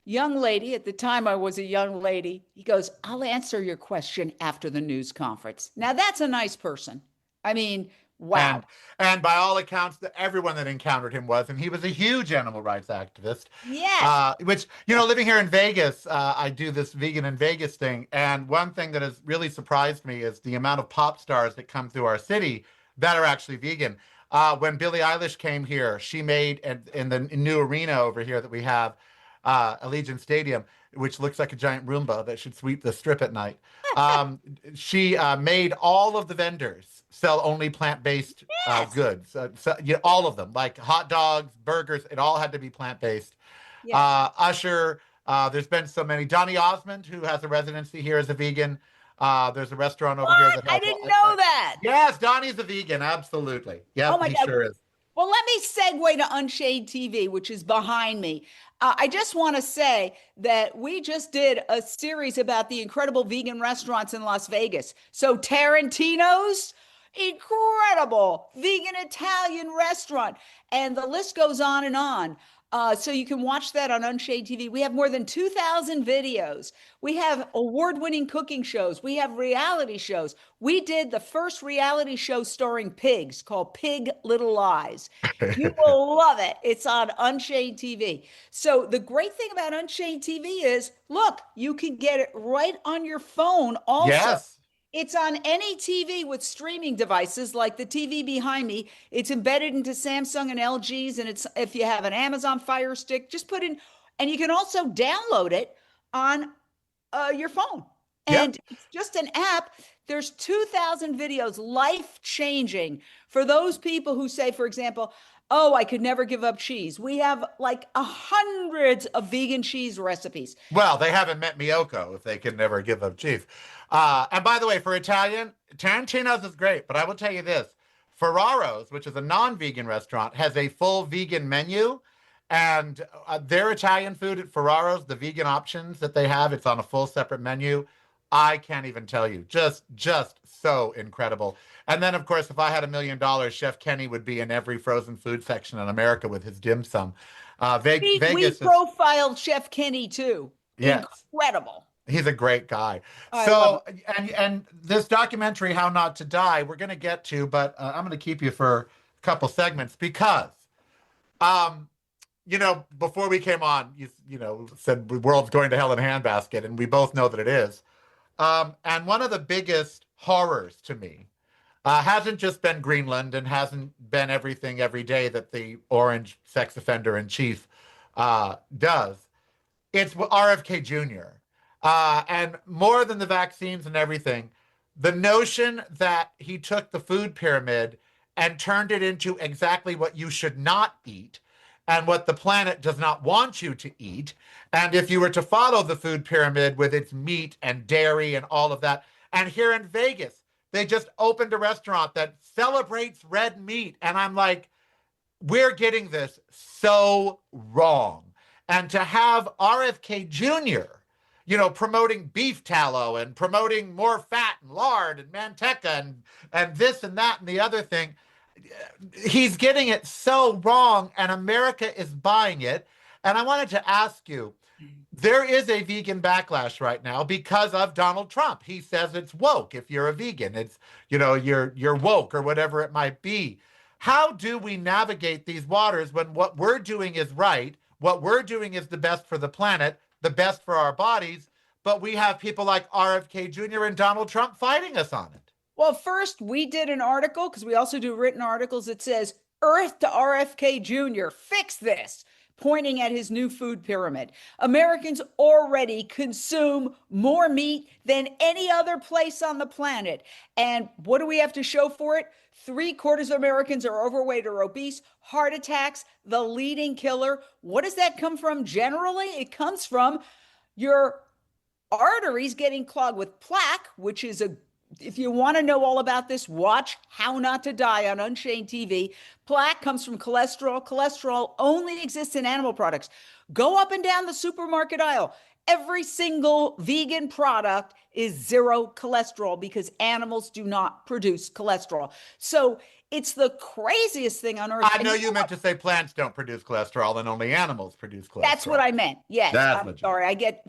"Young lady," at the time I was a young lady, he goes, "I'll answer your question after the news conference." Now that's a nice person. I mean, wow. And by all accounts, everyone that encountered him was, and he was a huge animal rights activist. Yes. Which, living here in Vegas, I do this Vegan in Vegas thing. And one thing that has really surprised me is the amount of pop stars that come through our city that are actually vegan. When Billie Eilish came here, she made, in the new arena over here that we have, Allegiant Stadium, which looks like a giant Roomba that should sweep the strip at night. She made all of the vendors sell only plant-based goods. All of them, like hot dogs, burgers, it all had to be plant-based. Yes. Usher, there's been so many. Donny Osmond, who has a residency here as a vegan. There's a restaurant over here that has, I didn't know that. Yes, Donnie's a vegan, absolutely. Yeah, oh my he God. Sure is. Well, let me segue to Unchained TV, which is behind me. I just want to say that we just did a series about the incredible vegan restaurants in Las Vegas. So Tarantino's, incredible vegan Italian restaurant. And the list goes on and on. So you can watch that on Unchained TV. We have more than 2,000 videos. We have award-winning cooking shows. We have reality shows. We did the first reality show starring pigs called Pig Little Lies. You will love it. It's on Unchained TV. So the great thing about Unchained TV is, look, you can get it right on your phone also. Yes. It's on any TV with streaming devices like the TV behind me. It's embedded into Samsung and LGs. And it's, if you have an Amazon Fire Stick, just put in, and you can also download it on your phone. And It's just an app. There's 2,000 videos, life-changing for those people who say, for example, "Oh, I could never give up cheese." We have like hundreds of vegan cheese recipes. Well, they haven't met Miyoko if they can never give up cheese. And by the way, for Italian, Tarantino's is great, but I will tell you this. Ferraro's, which is a non-vegan restaurant, has a full vegan menu. And their Italian food at Ferraro's, the vegan options that they have, it's on a full separate menu. I can't even tell you. Just so incredible. And then, of course, if I had $1 million, Chef Kenny would be in every frozen food section in America with his dim sum. Vegas we profiled Chef Kenny too. Yes. Incredible. He's a great guy. So, and this documentary, How Not to Die, we're going to get to, but I'm going to keep you for a couple segments because, before we came on, you said the world's going to hell in a handbasket, and we both know that it is. And one of the biggest horrors to me hasn't just been Greenland and hasn't been everything every day that the orange sex offender in chief does. It's RFK Jr. And more than the vaccines and everything, the notion that he took the food pyramid and turned it into exactly what you should not eat and what the planet does not want you to eat. And if you were to follow the food pyramid with its meat and dairy and all of that, and here in Vegas, they just opened a restaurant that celebrates red meat. And I'm like, we're getting this so wrong. And to have RFK Jr., promoting beef tallow and promoting more fat and lard and manteca and this and that and the other thing, he's getting it so wrong, and America is buying it. And I wanted to ask you, there is a vegan backlash right now because of Donald Trump. He says it's woke if you're a vegan. It's, you're woke or whatever it might be. How do we navigate these waters when what we're doing is right, what we're doing is the best for the planet, the best for our bodies, but we have people like RFK Jr. and Donald Trump fighting us on it? Well, first, we did an article, because we also do written articles, that says, Earth to RFK Jr., fix this, pointing at his new food pyramid. Americans already consume more meat than any other place on the planet. And what do we have to show for it? 3/4 of Americans are overweight or obese. Heart attacks, the leading killer. What does that come from generally? It comes from your arteries getting clogged with plaque, which is if you want to know all about this, watch How Not to Die on UnChained TV. Plaque comes from cholesterol. Cholesterol only exists in animal products. Go up and down the supermarket aisle. Every single vegan product is zero cholesterol because animals do not produce cholesterol. So it's the craziest thing on earth. I know you meant to say plants don't produce cholesterol and only animals produce cholesterol. That's what I meant. Yes. I'm sorry. I get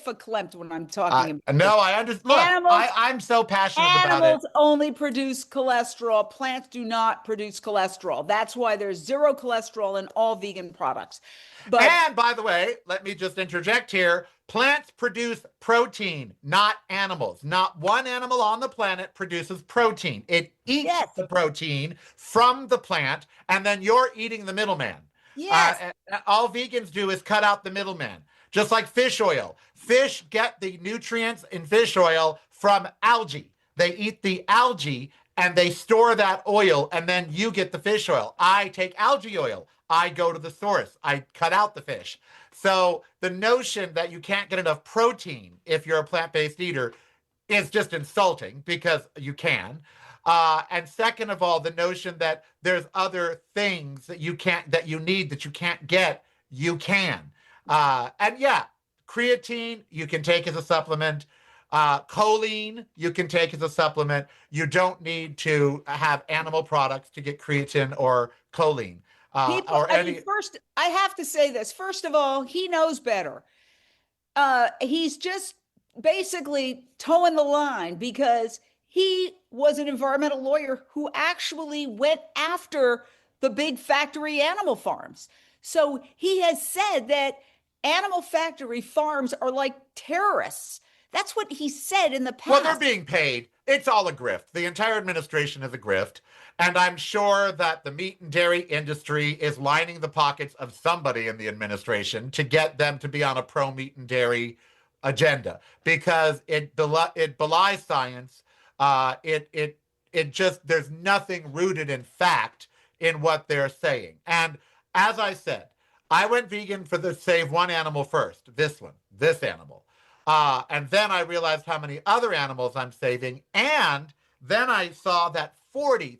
verklempt when I'm talking about No, I understand. Look, I'm so passionate about it. Animals only produce cholesterol. Plants do not produce cholesterol. That's why there's zero cholesterol in all vegan products. And by the way, let me just interject here. Plants produce protein, not animals. Not one animal on the planet produces protein. It eats the protein from the plant, and then you're eating the middleman. Yes. All vegans do is cut out the middleman. Just like fish oil. Fish get the nutrients in fish oil from algae. They eat the algae and they store that oil, and then you get the fish oil. I take algae oil. I go to the source. I cut out the fish. So the notion that you can't get enough protein if you're a plant-based eater is just insulting, because you can. And second of all, the notion that there's other things that you need that you can't get, you can. And yeah, creatine you can take as a supplement. Choline you can take as a supplement. You don't need to have animal products to get creatine or choline. First, I have to say this. First of all, he knows better. He's just basically towing the line, because he was an environmental lawyer who actually went after the big factory animal farms. So he has said that animal factory farms are like terrorists. That's what he said in the past. Well, they're being paid. It's all a grift. The entire administration is a grift. And I'm sure that the meat and dairy industry is lining the pockets of somebody in the administration to get them to be on a pro-meat and dairy agenda, because it belies science. It just, there's nothing rooted in fact in what they're saying. And as I said, I went vegan for the save one animal first, this animal. And then I realized how many other animals I'm saving. And then I saw that 44%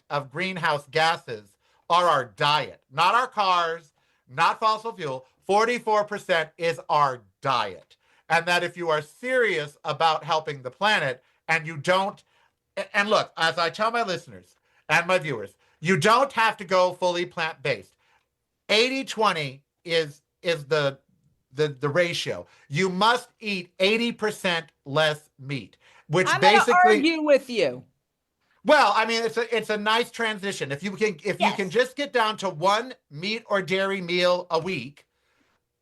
of greenhouse gases are our diet, not our cars, not fossil fuel. 44% is our diet. And that if you are serious about helping the planet and you don't, and look, as I tell my listeners and my viewers, you don't have to go fully plant-based. 80-20 is the ratio. You must eat 80% less meat, which I'm basically gonna argue with you. Well, I mean, it's a nice transition. If you can Yes. just get down to one meat or dairy meal a week,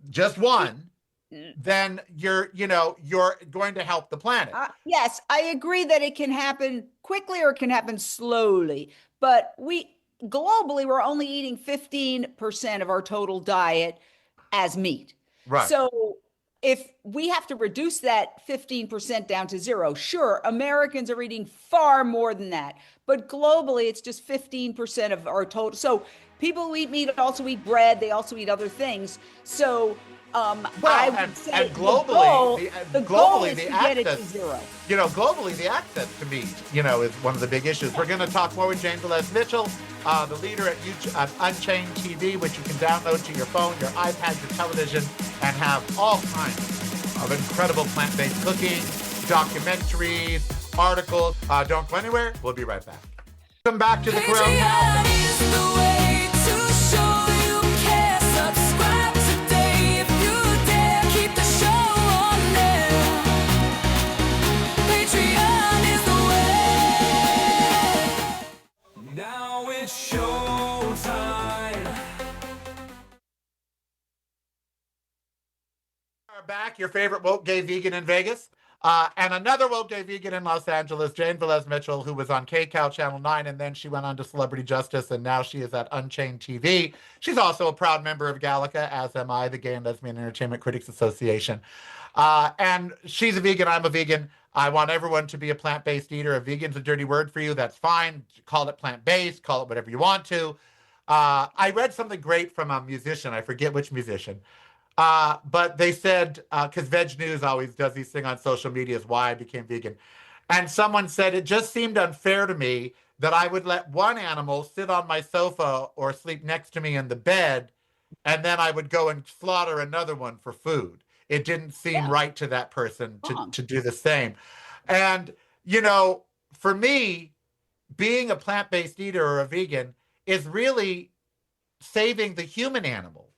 just one, then you're going to help the planet. Yes, I agree that it can happen quickly or it can happen slowly, but we globally we're only eating 15% of our total diet as meat. Right. So if we have to reduce that 15% down to zero, sure, Americans are eating far more than that, but globally it's just 15% of our total. So people who eat meat also eat bread, they also eat other things. So I Well, would say and globally, the goal is the to get it to access, zero. globally, the access to meat, is one of the big issues. We're going to talk more with Jane Velez-Mitchell, the leader at UnChained TV, which you can download to your phone, your iPad, your television, and have all kinds of incredible plant-based cooking, documentaries, articles. Don't go anywhere. We'll be right back. Welcome back to the Karel House. Now it's showtime. Are back, your favorite woke gay vegan in Vegas, and another woke gay vegan in Los Angeles, Jane Velez-Mitchell, who was on KCAL Channel 9, and then she went on to Celebrity Justice, and now she is at UnChained TV. She's also a proud member of Gallica, as am I, the Gay and Lesbian Entertainment Critics Association. And she's a vegan, I'm a vegan. I want everyone to be a plant-based eater. A vegan's a dirty word for you, that's fine. Call it plant-based, call it whatever you want to. I read something great from a musician, I forget which musician, but they said, because Veg News always does these things on social media, is why I became vegan. And someone said, it just seemed unfair to me that I would let one animal sit on my sofa or sleep next to me in the bed, and then I would go and slaughter another one for food. It didn't seem right to that person to do the same. And, for me, being a plant-based eater or a vegan is really saving the human animal.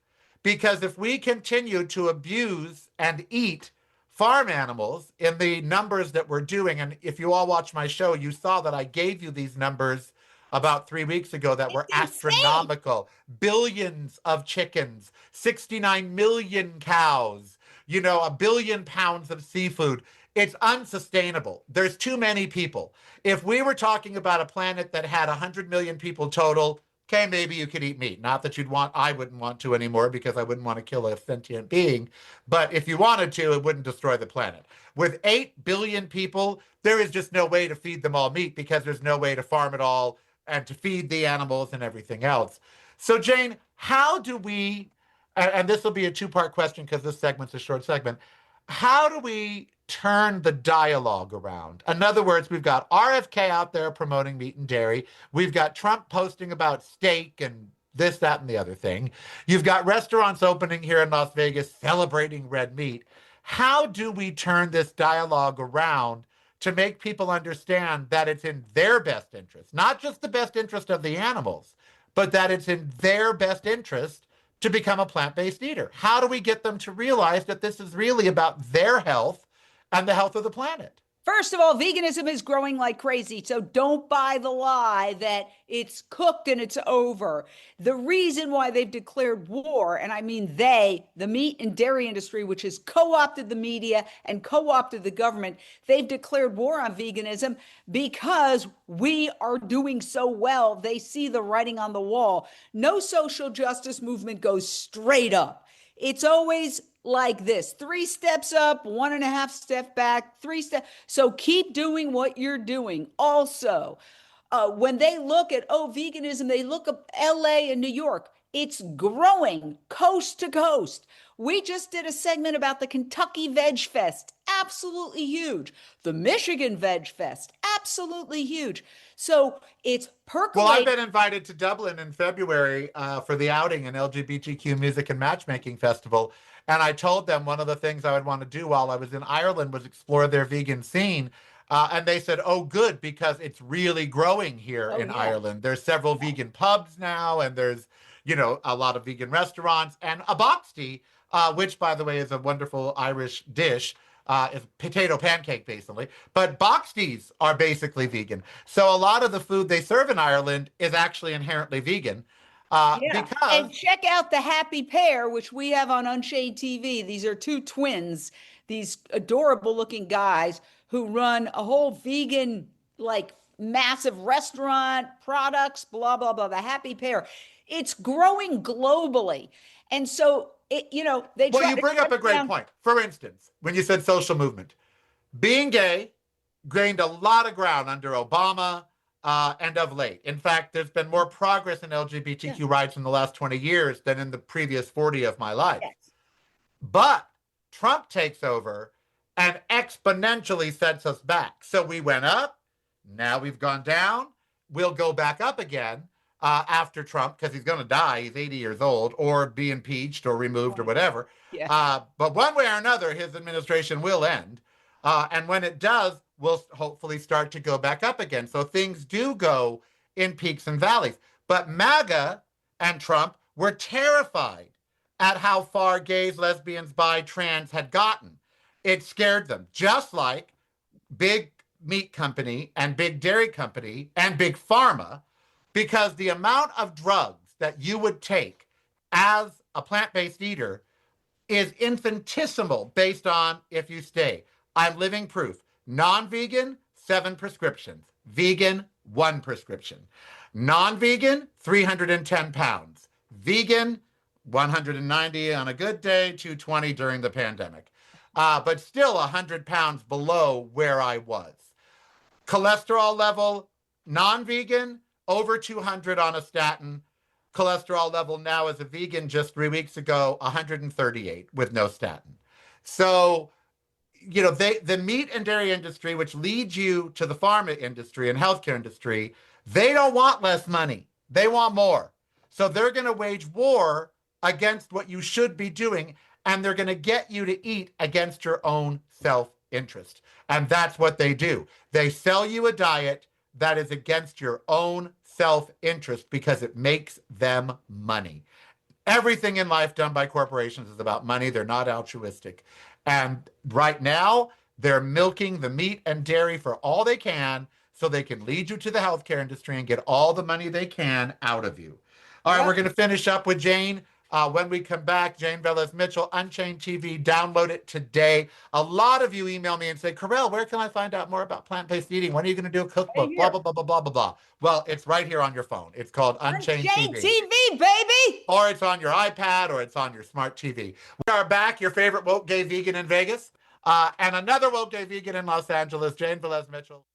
Because if we continue to abuse and eat farm animals in the numbers that we're doing, and if you all watch my show, you saw that I gave you these numbers about 3 weeks ago that were astronomical. Billions of chickens, 69 million cows, 1 billion pounds of seafood. It's unsustainable. There's too many people. If we were talking about a planet that had 100 million people total, okay, maybe you could eat meat. Not that I wouldn't want to anymore because I wouldn't want to kill a sentient being. But if you wanted to, it wouldn't destroy the planet. With 8 billion people, there is just no way to feed them all meat because there's no way to farm it all and to feed the animals and everything else. So Jane, how do we, and this will be a two-part question because this segment's a short segment, how do we turn the dialogue around? In other words, we've got RFK out there promoting meat and dairy. We've got Trump posting about steak and this, that, and the other thing. You've got restaurants opening here in Las Vegas celebrating red meat. How do we turn this dialogue around to make people understand that it's in their best interest, not just the best interest of the animals, but that it's in their best interest to become a plant-based eater? How do we get them to realize that this is really about their health and the health of the planet? First of all, veganism is growing like crazy. So don't buy the lie that it's cooked and it's over. The reason why they've declared war, and I mean they, the meat and dairy industry, which has co-opted the media and co-opted the government, they've declared war on veganism because we are doing so well. They see the writing on the wall. No social justice movement goes straight up. It's always like this: 3 steps up, 1.5 steps back, 3 steps. So keep doing what you're doing. Also, when they look at, veganism, they look at LA and New York. It's growing coast to coast. We just did a segment about the Kentucky Veg Fest, absolutely huge. The Michigan Veg Fest, absolutely huge. So it's percolating. Well, I've been invited to Dublin in February for the Outing, an LGBTQ music and matchmaking festival. And I told them one of the things I would want to do while I was in Ireland was explore their vegan scene. And they said, oh, good, because it's really growing here in Ireland. There's several vegan pubs now, and there's, a lot of vegan restaurants. And a boxty, which, by the way, is a wonderful Irish dish, is potato pancake, basically. But boxties are basically vegan. So a lot of the food they serve in Ireland is actually inherently vegan. Because and check out the Happy Pair, which we have on Unchained TV. These are two twins, these adorable looking guys who run a whole vegan, like massive restaurant, products, blah, blah, blah. The Happy Pair. It's growing globally. And so, they well, you bring up a great point. For instance, when you said social movement, being gay gained a lot of ground under Obama and of late. In fact, there's been more progress in LGBTQ rights in the last 20 years than in the previous 40 of my life. Yes. But Trump takes over and exponentially sets us back. So we went up, now we've gone down, we'll go back up again after Trump, because he's going to die, he's 80 years old, or be impeached or removed or whatever. Yeah. But one way or another, his administration will end. And when it does, we'll hopefully start to go back up again. So things do go in peaks and valleys. But MAGA and Trump were terrified at how far gays, lesbians, bi, trans had gotten. It scared them, just like big meat company and big dairy company and big pharma, because the amount of drugs that you would take as a plant-based eater is infinitesimal based on if you stay. I'm living proof. Non-vegan, 7 prescriptions. Vegan, 1 prescription. Non-vegan, 310 pounds. Vegan, 190 on a good day, 220 during the pandemic. But still 100 pounds below where I was. Cholesterol level, non-vegan, over 200 on a statin. Cholesterol level now as a vegan just 3 weeks ago, 138 with no statin. So, the meat and dairy industry, which leads you to the pharma industry and healthcare industry, they don't want less money. They want more. So they're going to wage war against what you should be doing, and they're going to get you to eat against your own self-interest. And that's what they do. They sell you a diet that is against your own self-interest because it makes them money. Everything in life done by corporations is about money. They're not altruistic. And right now, they're milking the meat and dairy for all they can so they can lead you to the healthcare industry and get all the money they can out of you. All right, we're going to finish up with Jane. When we come back, Jane Velez-Mitchell, Unchained TV, download it today. A lot of you email me and say, Karel, where can I find out more about plant-based eating? When are you going to do a cookbook? Blah, blah, blah, blah, blah, blah, blah. Well, it's right here on your phone. It's called Unchained TV, baby! Or it's on your iPad, or it's on your smart TV. We are back, your favorite woke gay vegan in Vegas, and another woke gay vegan in Los Angeles, Jane Velez-Mitchell.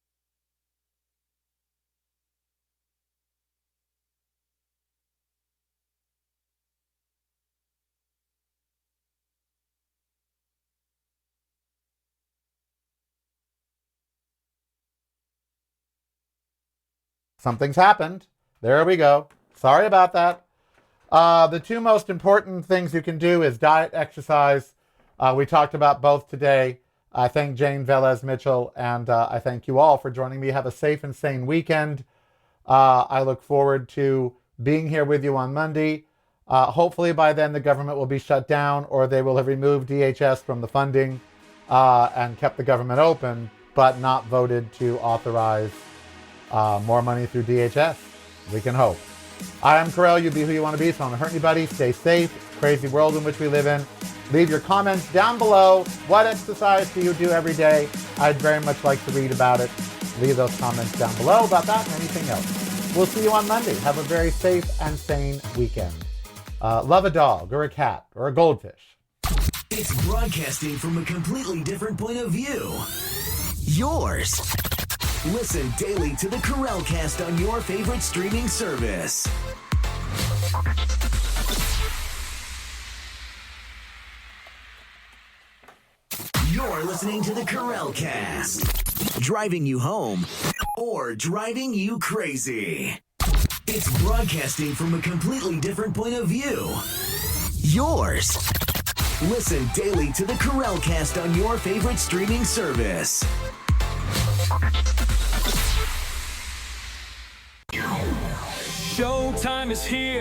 Something's happened. There we go. Sorry about that. The two most important things you can do is diet, exercise. We talked about both today. I thank Jane Velez-Mitchell, and I thank you all for joining me. Have a safe and sane weekend. I look forward to being here with you on Monday. Hopefully by then the government will be shut down, or they will have removed DHS from the funding and kept the government open, but not voted to authorize more money through DHS. We can hope. I am Karel. You be who you want to be, so I don't hurt anybody. Stay safe. Crazy world in which we live in. Leave your comments down below. What exercise do you do every day? I'd very much like to read about it. Leave those comments down below about that and anything else. We'll see you on Monday. Have a very safe and sane weekend. Love a dog or a cat or a goldfish. It's broadcasting from a completely different point of view. Yours. Listen daily to the Karel Cast on your favorite streaming service. You're listening to the Karel Cast. Driving you home or driving you crazy. It's broadcasting from a completely different point of view. Yours. Listen daily to the Karel Cast on your favorite streaming service. Showtime is here.